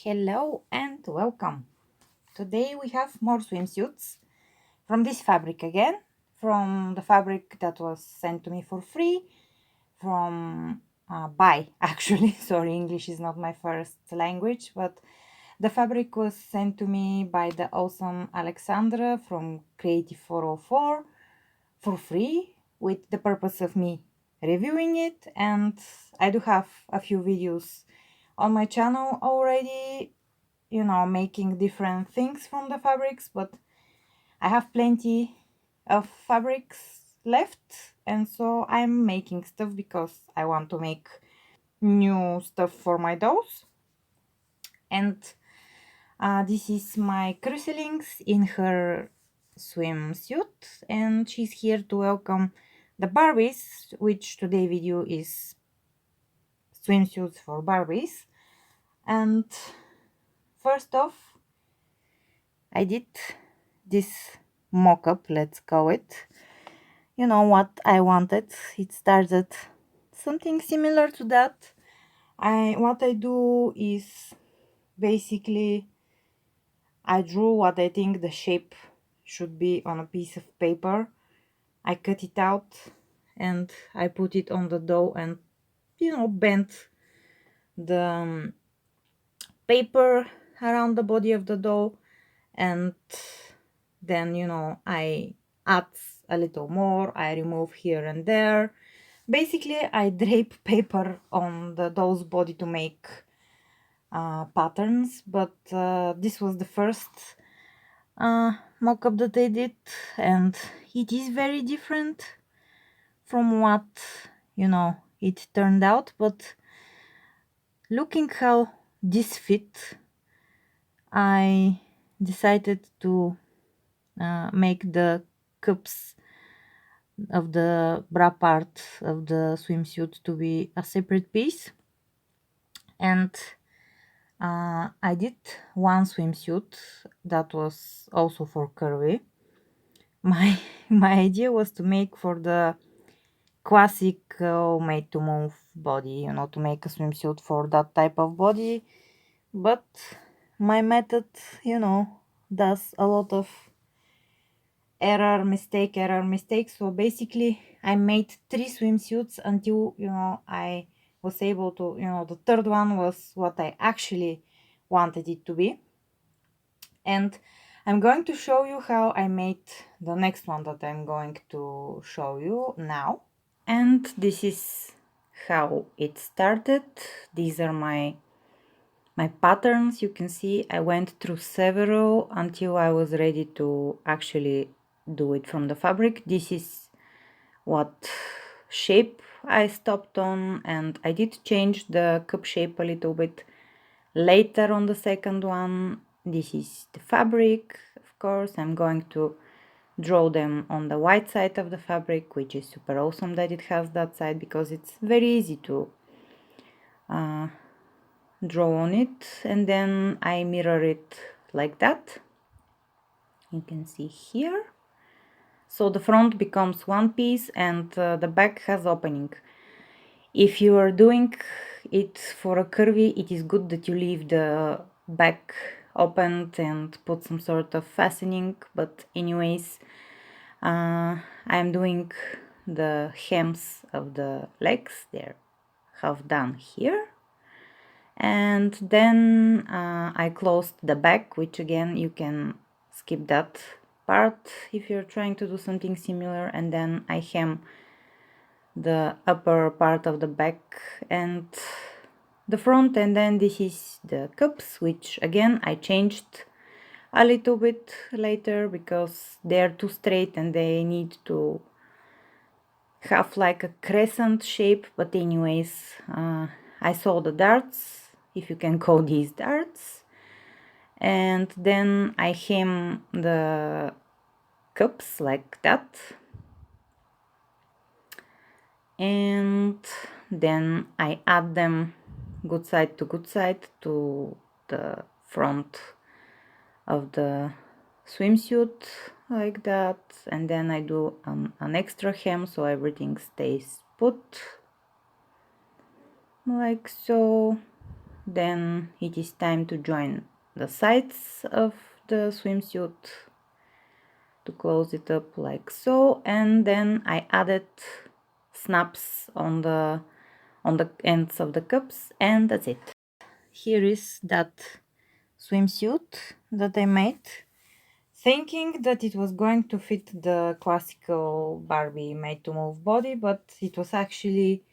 Hello and welcome. Today we have more swimsuits from this fabric again, from the fabric that was sent to me for free from by actually. Sorry, English is not my first language, but the fabric was sent to me by the awesome Alexandra from Creative 404 for free with the purpose of me reviewing it. And I do have a few videos on my channel already, making different things from the fabrics, but I have plenty of fabrics left, and so I'm making stuff because I want to make new stuff for my dolls. And this is my Cruiselings in her swimsuit, and she's here to welcome the Barbies, which today video is swimsuits for Barbies. And first off, I did this mock-up, let's call it. You know what I wanted. It started something similar to that. What I do is basically I drew what I think the shape should be on a piece of paper. I cut it out and I put it on the dough and bent the paper around the body of the dough, and then I add a little more. I remove here and there. Basically I drape paper on the doll's body to make patterns, but this was the first mock-up that I did, and it is very different from what it turned out. But looking how this fit, I decided to make the cups of the bra part of the swimsuit to be a separate piece. And I did one swimsuit that was also for curvy. My my idea was to make for the classic made to move body, to make a swimsuit for that type of body. But my method, does a lot of error mistake. So basically I made three swimsuits until I was able to, the third one was what I actually wanted it to be. And I'm going to show you how I made the next one that I'm going to show you now. And this is how it started. These are my patterns. You can see I went through several until I was ready to actually do it from the fabric. This is what shape I stopped on, and I did change the cup shape a little bit later on the second one. This is the fabric, of course. I'm going to draw them on the white side of the fabric, which is super awesome that it has that side, because it's very easy to draw on it. And then I mirror it like that. You can see here. So the front becomes one piece and the back has opening. If you are doing it for a curvy, it is good that you leave the back opened and put some sort of fastening. But anyways, I'm doing the hems of the legs. They're half done here. And then I closed the back, which again you can skip that part if you're trying to do something similar. And then I hem the upper part of the back and the front. And then this is the cups, which again I changed a little bit later because they're too straight and they need to have like a crescent shape. But anyways, I saw the darts, if you can call these darts, and then I hem the cups like that, and then I add them good side to the front of the swimsuit like that. And then I do an extra hem so everything stays put like so. then it is time to join the sides of the swimsuit, to close it up like so, and then I added snaps on the ends of the cups, and that's it. Here is that swimsuit that I made, thinking that it was going to fit the classical Barbie made to move body, but it was actually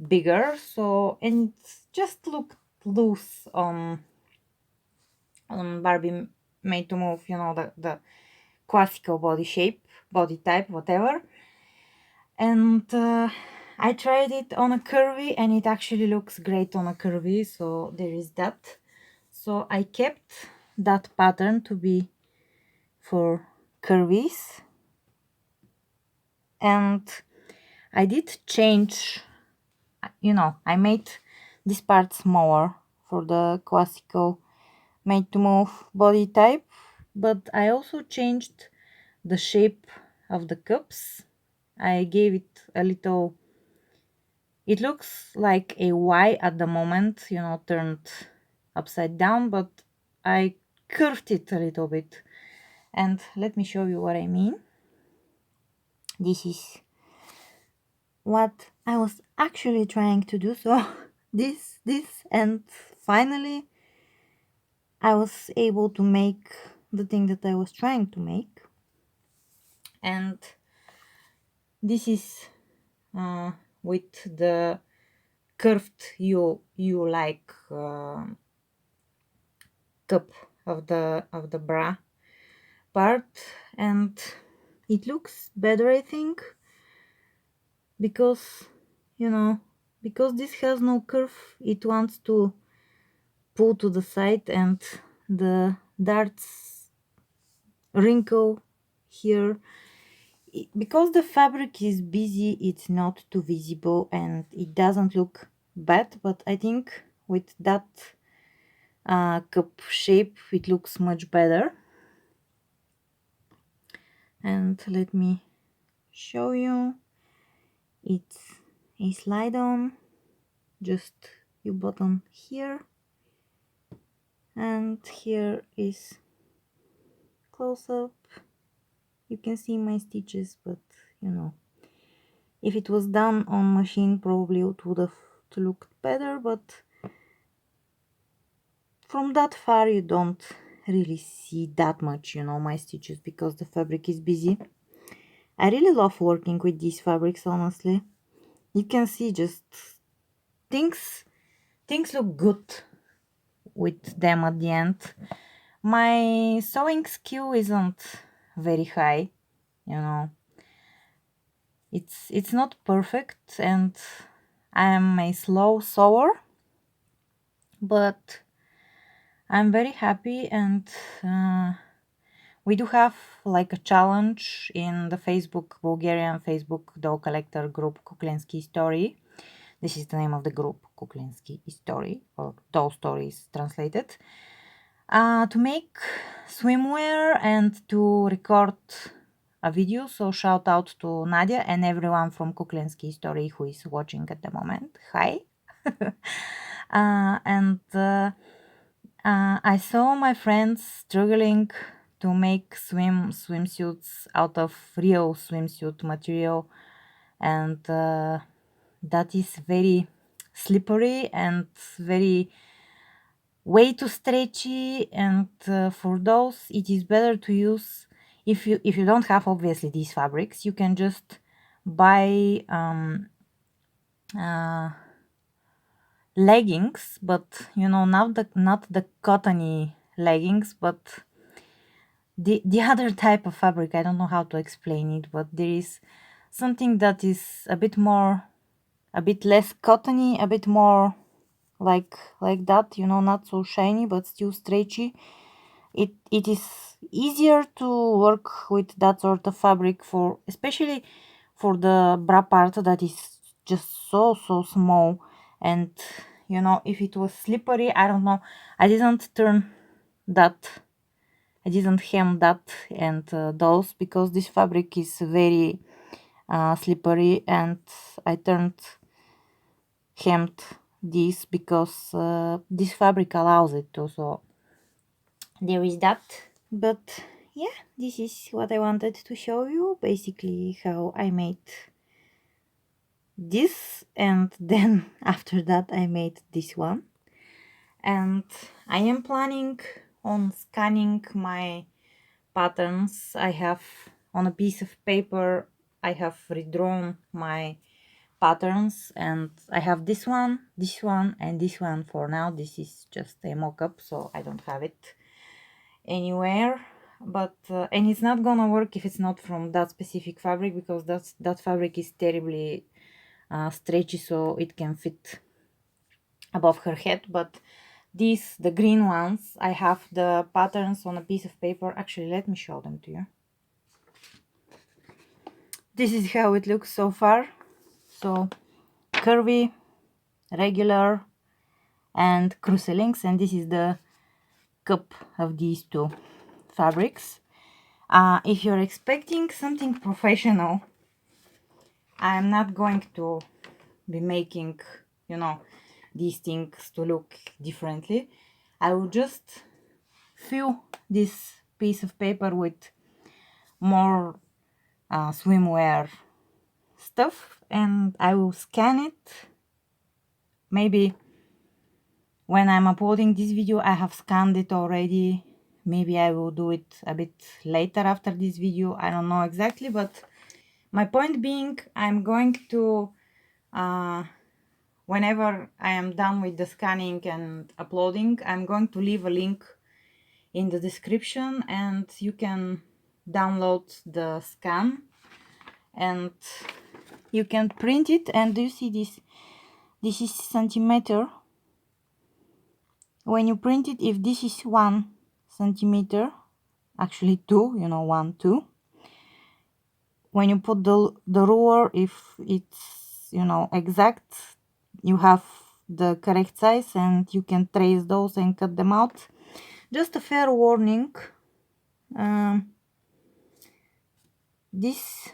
bigger, so, and it just looked loose on Barbie made to move, you know, the classical body shape, body type, whatever. And I tried it on a curvy, and it actually looks great on a curvy, so there is that. So I kept that pattern to be for curvies, and I did change, you know, I made this part smaller for the classical made to move body type, but I also changed the shape of the cups. I gave it a little, it looks like a Y at the moment, you know, turned upside down, but I curved it a little bit. And let me show you what I mean. This is what I was actually trying to do. So this, and finally I was able to make the thing that I was trying to make. And this is with the curved you like cup of the bra part, and it looks better, I think, because, you know, because this has no curve, it wants to pull to the side, and the darts wrinkle here. Because the fabric is busy, it's not too visible and it doesn't look bad, but I think with that cup shape it looks much better. And let me show you, it's a slide on, just you button here, and here is close up. You can see my stitches, but you know, if it was done on machine probably it would have looked better, but from that far you don't really see that much, you know, my stitches, because the fabric is busy. I really love working with these fabrics, honestly. You can see just things look good with them at the end. My sewing skill isn't very high, you know. It's not perfect, and I'm a slow sewer, but I'm very happy. And we do have like a challenge in the Bulgarian Facebook doll collector group Kuklinski Story. This is the name of the group, Kuklinski Story, or Doll Stories translated. To make swimwear and to record a video. So shout out to Nadia and everyone from Kuklinski Story who is watching at the moment. Hi. And I saw my friends struggling to make swimsuits out of real swimsuit material, and that is very slippery and very way too stretchy, and for those it is better to use, if you don't have obviously these fabrics, you can just buy leggings, but you know, not the cottony leggings, but the other type of fabric. I don't know how to explain it, but there is something that is a bit less cottony, a bit more like that, you know, not so shiny but still stretchy. It is easier to work with that sort of fabric, for especially for the bra part that is just so small. And you know, if it was slippery, I don't know, I didn't turn that, I didn't hem that and those, because this fabric is very slippery, and I hemmed this because this fabric allows it to, so there is that. But yeah, this is what I wanted to show you, basically how I made this, and then after that I made this one. And I am planning on scanning my patterns. I have on a piece of paper, I have redrawn my patterns, and I have this one, and this one. For now this is just a mock-up, so I don't have it anywhere. But and it's not gonna work if it's not from that specific fabric, because that fabric is terribly stretchy, so it can fit above her head. But these, the green ones, I have the patterns on a piece of paper. Actually, let me show them to you. This is how it looks so far. So curvy, regular, and crucilinks, and this is the cup of these two fabrics. If you're expecting something professional, I'm not going to be making, you know, these things to look differently. I will just fill this piece of paper with more swimwear stuff, and I will scan it. Maybe when I'm uploading this video I have scanned it already. Maybe I will do it a bit later after this video, I don't know exactly. But my point being, I'm going to whenever I am done with the scanning and uploading, I'm going to leave a link in the description, and you can download the scan and you can print it. And do you see this? This is centimeter. When you print it, if this is 1 centimeter, actually 2, you know, 1, 2. When you put the ruler, if it's, you know, exact, you have the correct size, and you can trace those and cut them out. Just a fair warning, this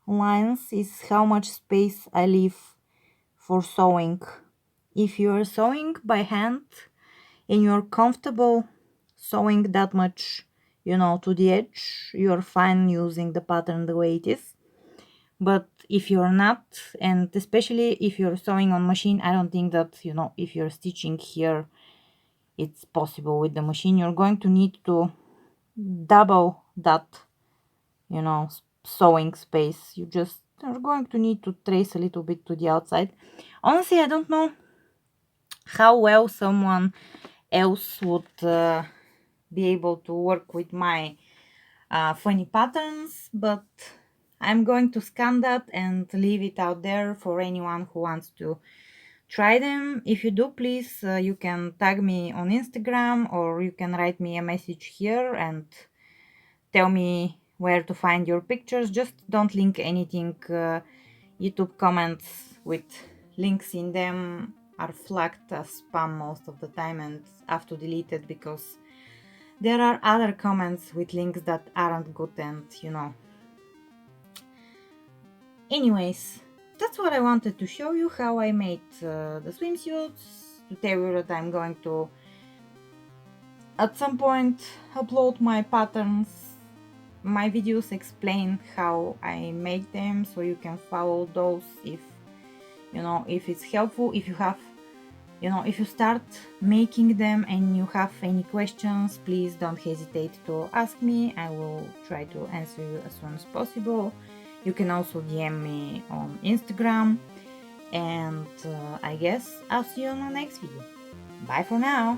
lines is how much space I leave for sewing. If you are sewing by hand and you're comfortable sewing that much, you know, to the edge, you're fine using the pattern the way it is. But if you're not, and especially if you're sewing on machine, I don't think that, you know, if you're stitching here, it's possible with the machine. You're going to need to double that, you know, sewing space. You just are going to need to trace a little bit to the outside. Honestly, I don't know how well someone else would be able to work with my funny patterns, but I'm going to scan that and leave it out there for anyone who wants to try them. If you do, please, you can tag me on Instagram, or you can write me a message here and tell me where to find your pictures. Just don't link anything. YouTube comments with links in them are flagged as spam most of the time, and I have to delete it because there are other comments with links that aren't good, and you know. Anyways, that's what I wanted to show you, how I made the swimsuits, to tell you that I'm going to at some point upload my patterns. My videos explain how I make them, so you can follow those if, you know, if it's helpful. If you have, you know, if you start making them and you have any questions, please don't hesitate to ask me. I will try to answer you as soon as possible. You can also DM me on Instagram, and I guess I'll see you on the next video. Bye for now.